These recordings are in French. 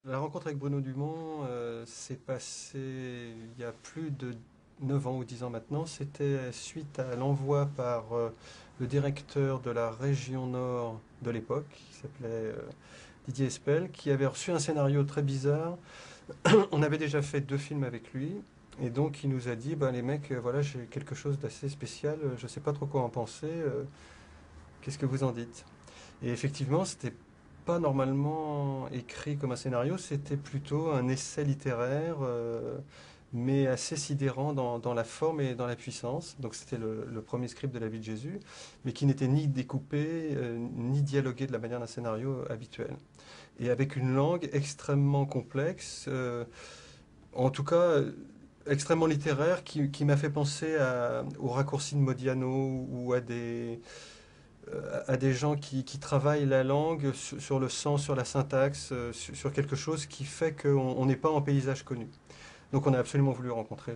La rencontre avec Bruno Dumont s'est passée il y a plus de 9 ans ou 10 ans maintenant. C'était suite à l'envoi par le directeur de la région nord de l'époque, qui s'appelait Didier Espel, qui avait reçu un scénario très bizarre. On avait déjà fait 2 films avec lui. Et donc il nous a dit, bah, les mecs, voilà, j'ai quelque chose d'assez spécial, je ne sais pas trop quoi en penser, qu'est-ce que vous en dites? Et effectivement, c'était pas normalement écrit comme un scénario, c'était plutôt un essai littéraire, mais assez sidérant dans la forme et dans la puissance. Donc c'était le premier script de la vie de Jésus, mais qui n'était ni découpé, ni dialogué de la manière d'un scénario habituel. Et avec une langue extrêmement complexe, en tout cas extrêmement littéraire, qui m'a fait penser aux raccourcis de Modiano ou à des gens qui travaillent la langue sur le sens, sur la syntaxe, sur quelque chose qui fait qu'on n'est pas en paysage connu. Donc on a absolument voulu rencontrer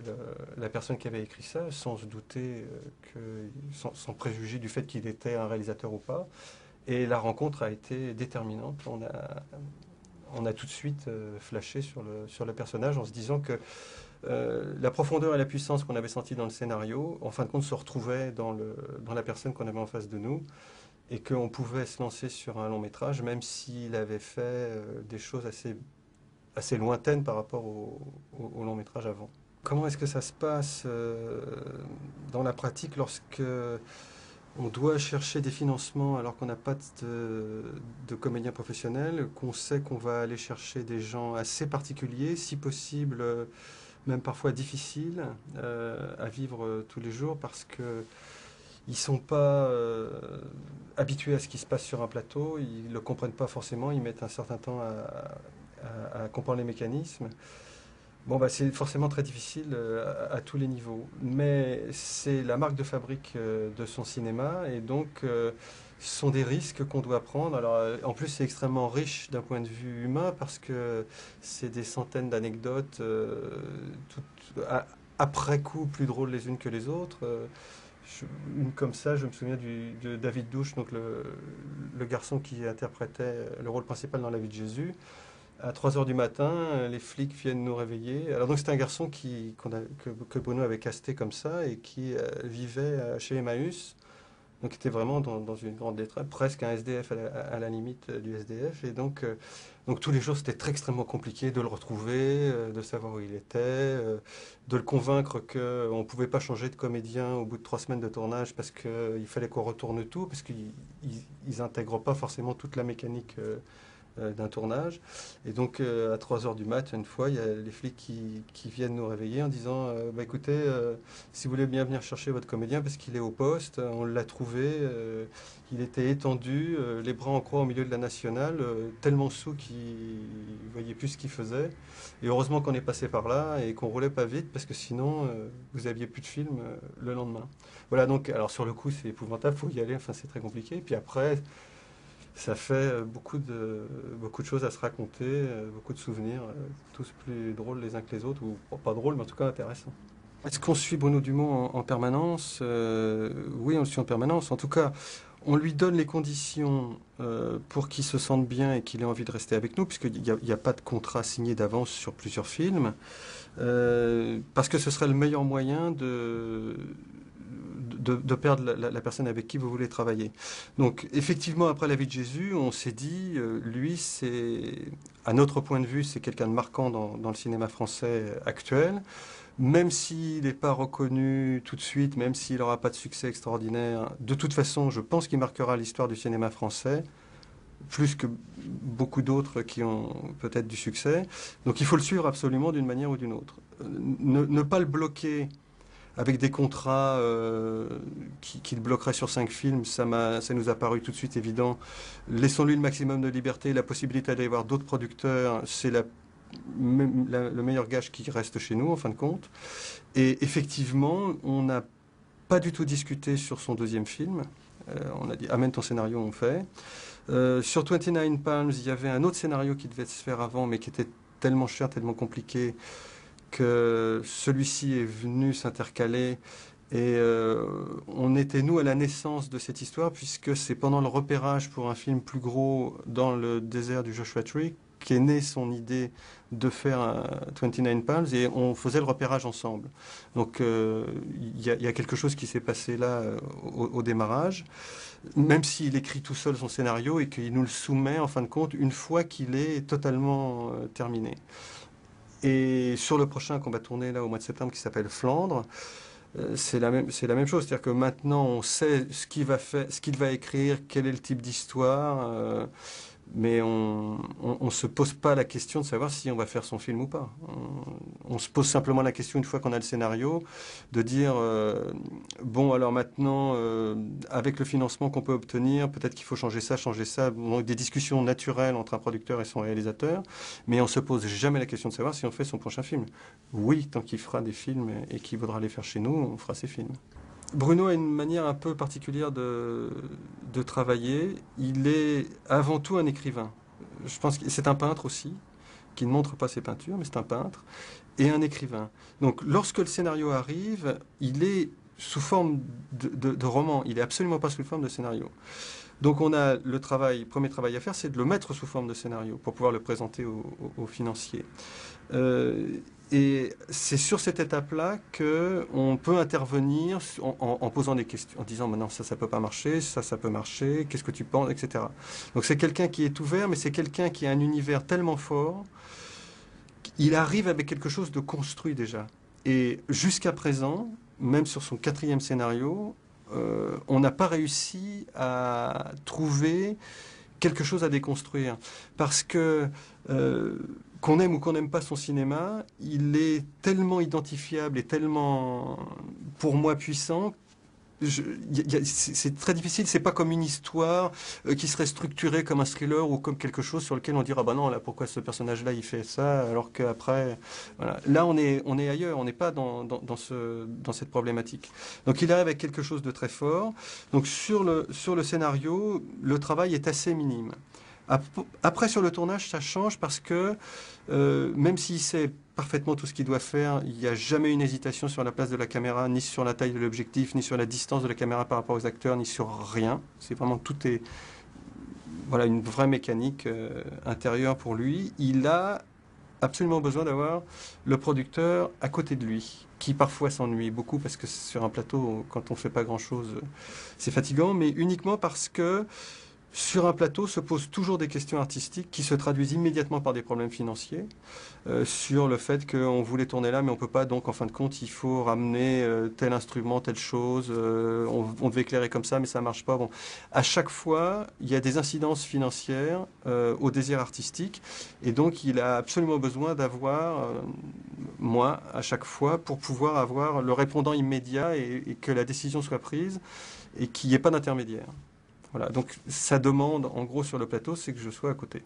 la personne qui avait écrit ça, sans se douter, sans préjuger du fait qu'il était un réalisateur ou pas. Et la rencontre a été déterminante. On a tout de suite flashé sur le personnage en se disant que la profondeur et la puissance qu'on avait sentie dans le scénario, en fin de compte, se retrouvaient dans la personne qu'on avait en face de nous et qu'on pouvait se lancer sur un long métrage, même s'il avait fait des choses assez lointaines par rapport au long métrage avant. Comment est-ce que ça se passe dans la pratique lorsque on doit chercher des financements alors qu'on n'a pas de comédien professionnel, qu'on sait qu'on va aller chercher des gens assez particuliers, si possible, même parfois difficiles à vivre tous les jours parce que ils sont pas habitués à ce qui se passe sur un plateau, ils le comprennent pas forcément, ils mettent un certain temps à comprendre les mécanismes. Bon, bah, c'est forcément très difficile à tous les niveaux, mais c'est la marque de fabrique de son cinéma et donc ce sont des risques qu'on doit prendre. Alors, en plus, c'est extrêmement riche d'un point de vue humain parce que c'est des centaines d'anecdotes, après coup plus drôles les unes que les autres. Une comme ça, je me souviens de David Douche, donc le garçon qui interprétait le rôle principal dans La vie de Jésus. À 3 heures du matin, les flics viennent nous réveiller. Alors donc c'était un garçon que Bruno avait casté comme ça et qui vivait chez Emmaüs, donc était vraiment dans une grande détresse, presque un SDF à la limite du SDF. Et donc tous les jours c'était très extrêmement compliqué de le retrouver, de savoir où il était, de le convaincre qu'on ne pouvait pas changer de comédien au bout de 3 semaines de tournage parce qu'il fallait qu'on retourne tout, parce qu'ils n'intègrent pas forcément toute la mécanique d'un tournage. Et donc, à 3 heures du mat, une fois, il y a les flics qui viennent nous réveiller en disant bah, écoutez, si vous voulez bien venir chercher votre comédien, parce qu'il est au poste, on l'a trouvé, il était étendu, les bras en croix au milieu de la nationale, tellement sous qu'il ne voyait plus ce qu'il faisait. Et heureusement qu'on est passé par là et qu'on roulait pas vite, parce que sinon, vous aviez plus de film le lendemain. Voilà, donc, alors sur le coup, c'est épouvantable, il faut y aller, enfin, c'est très compliqué. Puis après, ça fait beaucoup de choses à se raconter, beaucoup de souvenirs, tous plus drôles les uns que les autres, ou pas drôles, mais en tout cas intéressants. Est-ce qu'on suit Bruno Dumont en permanence? Oui, on le suit en permanence. En tout cas, on lui donne les conditions pour qu'il se sente bien et qu'il ait envie de rester avec nous, puisqu'il n'y a pas de contrat signé d'avance sur plusieurs films, parce que ce serait le meilleur moyen de perdre la personne avec qui vous voulez travailler. Donc effectivement, après la vie de Jésus, on s'est dit, lui, à notre point de vue, c'est quelqu'un de marquant dans le cinéma français actuel. Même s'il n'est pas reconnu tout de suite, même s'il n'aura pas de succès extraordinaire, de toute façon, je pense qu'il marquera l'histoire du cinéma français, plus que beaucoup d'autres qui ont peut-être du succès. Donc il faut le suivre absolument d'une manière ou d'une autre. Ne pas le bloquer avec des contrats qui le bloqueraient sur 5 films, ça nous a paru tout de suite évident. Laissons-lui le maximum de liberté, la possibilité d'aller voir d'autres producteurs, c'est le meilleur gage qui reste chez nous, en fin de compte. Et effectivement, on n'a pas du tout discuté sur son deuxième film. On a dit, amène ton scénario, on fait. Sur 29 Palms, il y avait un autre scénario qui devait se faire avant, mais qui était tellement cher, tellement compliqué, que celui-ci est venu s'intercaler et on était, nous, à la naissance de cette histoire, puisque c'est pendant le repérage pour un film plus gros dans le désert du Joshua Tree qu'est née son idée de faire 29 Palms et on faisait le repérage ensemble. Donc il y a quelque chose qui s'est passé là au démarrage, même s'il écrit tout seul son scénario et qu'il nous le soumet en fin de compte une fois qu'il est totalement terminé. Et sur le prochain qu'on va tourner là au mois de septembre qui s'appelle Flandre, c'est la même chose. C'est-à-dire que maintenant on sait ce qu'il va écrire, quel est le type d'histoire, mais on ne se pose pas la question de savoir si on va faire son film ou pas. On se pose simplement la question, une fois qu'on a le scénario, de dire bon, alors maintenant, avec le financement qu'on peut obtenir, peut-être qu'il faut changer ça, changer ça. Donc des discussions naturelles entre un producteur et son réalisateur, mais on ne se pose jamais la question de savoir si on fait son prochain film. Oui, tant qu'il fera des films et qu'il voudra les faire chez nous, on fera ses films. Bruno a une manière un peu particulière de travailler. Il est avant tout un écrivain. Je pense que c'est un peintre aussi, qui ne montre pas ses peintures, mais c'est un peintre, et un écrivain. Donc lorsque le scénario arrive, il est sous forme de roman, il n'est absolument pas sous forme de scénario. Donc on a premier travail à faire, c'est de le mettre sous forme de scénario pour pouvoir le présenter aux financiers. Et c'est sur cette étape-là qu'on peut intervenir en posant des questions, en disant maintenant ça peut pas marcher, ça peut marcher, qu'est-ce que tu penses, etc. Donc c'est quelqu'un qui est ouvert, mais c'est quelqu'un qui a un univers tellement fort, il arrive avec quelque chose de construit déjà. Et jusqu'à présent, même sur son 4e scénario, on n'a pas réussi à trouver quelque chose à déconstruire. Parce que qu'on aime ou qu'on n'aime pas son cinéma, il est tellement identifiable et tellement, pour moi, puissant. C'est très difficile, c'est pas comme une histoire qui serait structurée comme un thriller ou comme quelque chose sur lequel on dira bah non, là pourquoi ce personnage-là il fait ça alors qu'après voilà. Là on est ailleurs, on n'est pas dans cette problématique. Donc il arrive avec quelque chose de très fort. Donc sur le scénario, le travail est assez minime. Après, sur le tournage, ça change parce que même s'il sait parfaitement tout ce qu'il doit faire, il n'y a jamais une hésitation sur la place de la caméra, ni sur la taille de l'objectif, ni sur la distance de la caméra par rapport aux acteurs, ni sur rien. C'est vraiment tout est voilà une vraie mécanique intérieure pour lui. Il a absolument besoin d'avoir le producteur à côté de lui, qui parfois s'ennuie beaucoup parce que sur un plateau, quand on ne fait pas grand-chose, c'est fatigant, mais uniquement parce que sur un plateau se posent toujours des questions artistiques qui se traduisent immédiatement par des problèmes financiers, sur le fait qu'on voulait tourner là, mais on ne peut pas, donc en fin de compte, il faut ramener tel instrument, telle chose, on devait éclairer comme ça, mais ça ne marche pas. Bon. À chaque fois, il y a des incidences financières au désir artistique, et donc il a absolument besoin d'avoir, moi, à chaque fois, pour pouvoir avoir le répondant immédiat et que la décision soit prise, et qu'il n'y ait pas d'intermédiaire. Voilà, donc sa demande, en gros, sur le plateau, c'est que je sois à côté.